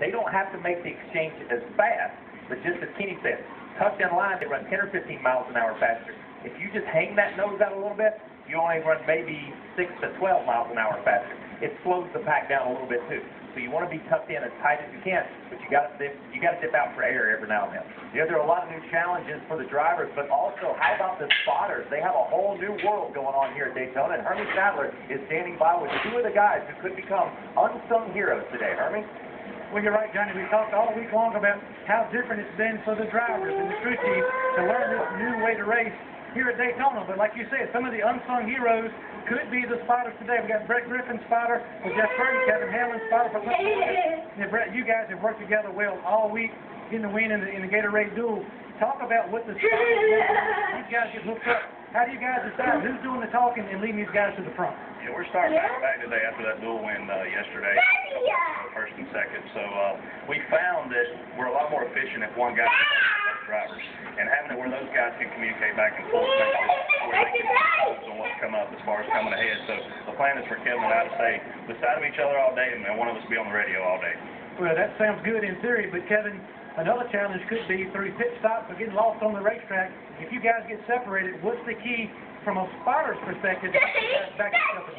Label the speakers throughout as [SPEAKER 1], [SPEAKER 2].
[SPEAKER 1] They don't have to make the exchange as fast, but just as Kenny said, tucked in line, they run 10 or 15 miles an hour faster. If you just hang that nose out a little bit, you only run maybe 6 to 12 miles an hour faster. It slows the pack down a little bit too. So you want to be tucked in as tight as you can, but you got to dip out for air every now and then. There are a lot of new challenges for the drivers, but also how about the spotters? They have a whole new world going on here at Daytona, and Hermie Sadler is standing by with two of the guys who could become unsung heroes today. Hermie?
[SPEAKER 2] Well, you're right, Johnny. We talked all week long about how different it's been for the drivers and the crew chief to learn this new way to race here at Daytona. But like you said, some of the unsung heroes could be the spotters today. We got Brett Griffin, spotter for Jeff Burton, Kevin Hamlin, spotter for Clint. And Brett, you guys have worked together well all week in the win in the Gatorade duel. Talk about what the spotters do. These guys get hooked up. How do you guys decide who's doing the talking and leading these guys to the front?
[SPEAKER 3] Yeah, we're starting back today after that duel win yesterday, first and second. So we found that we're a lot more efficient if one guy both drivers, and having it where those guys can communicate back and forth makes it where they can focus on what's come up as far as coming ahead. So the plan is for Kevin and I to stay beside of each other all day, and one of us be on the radio all day.
[SPEAKER 2] Well, that sounds good in theory, but Kevin, another challenge could be through pit stops or getting lost on the racetrack. If you guys get separated, what's the key from a spotter's perspective to back each other?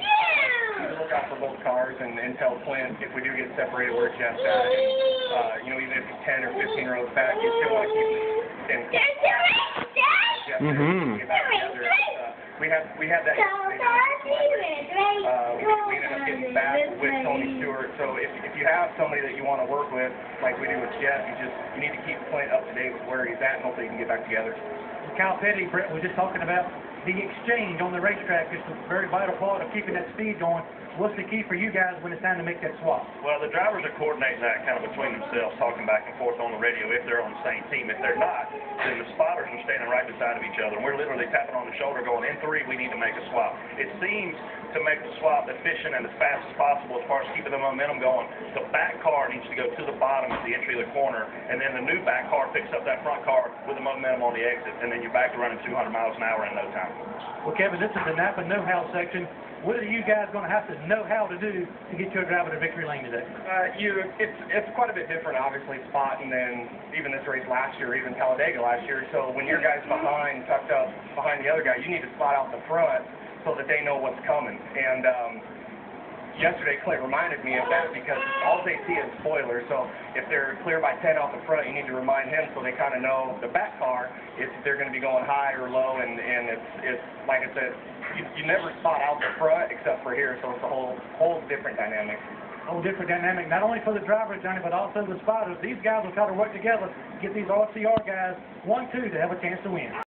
[SPEAKER 4] Look out for both cars and tell Clint if we do get separated, we're just at. Even if it's 10 or 15 rows back, you still want to keep it in. We had that. We ended up getting back with Tony Stewart. So if you have somebody that you want to work with, like we do with Jeff, you need to keep Clint up to date with where he's at, and hopefully you can get back together.
[SPEAKER 2] Kyle Petty, Brett, we're just talking about the exchange on the racetrack is a very vital part of keeping that speed going. What's the key for you guys when it's time to make that swap?
[SPEAKER 3] Well, the drivers are coordinating that kind of between themselves, talking back and forth on the radio if they're on the same team. If they're not, then the spotters are standing right beside of each other, and we're literally tapping on the shoulder going, in three, we need to make a swap. It seems to make the swap efficient and as fast as possible as far as keeping the momentum going. The back car needs to go to the bottom at the entry of the corner, and then the new back car picks up that front car with the momentum on the exit, and then you're back to running 200 miles an hour in no time.
[SPEAKER 2] Well, Kevin, this is the Napa know-how section. What are you guys going to have to know how to do to get your driver to victory lane today?
[SPEAKER 4] It's quite a bit different, obviously, spotting than even this race last year, even Talladega last year. So when your guy's behind, tucked up behind the other guy, you need to spot out the front so that they know what's coming. And yesterday, Clint reminded me of that because all they see is spoilers. So if they're clear by 10 off the front, you need to remind him so they kind of know the back car if they're going to be going high or low. And it's like I said, you never spot out the front except for here, so it's a whole different dynamic.
[SPEAKER 2] Whole different dynamic, not only for the driver, Johnny, but also the spotters. These guys will try to work together to get these RCR guys 1-2 to have a chance to win.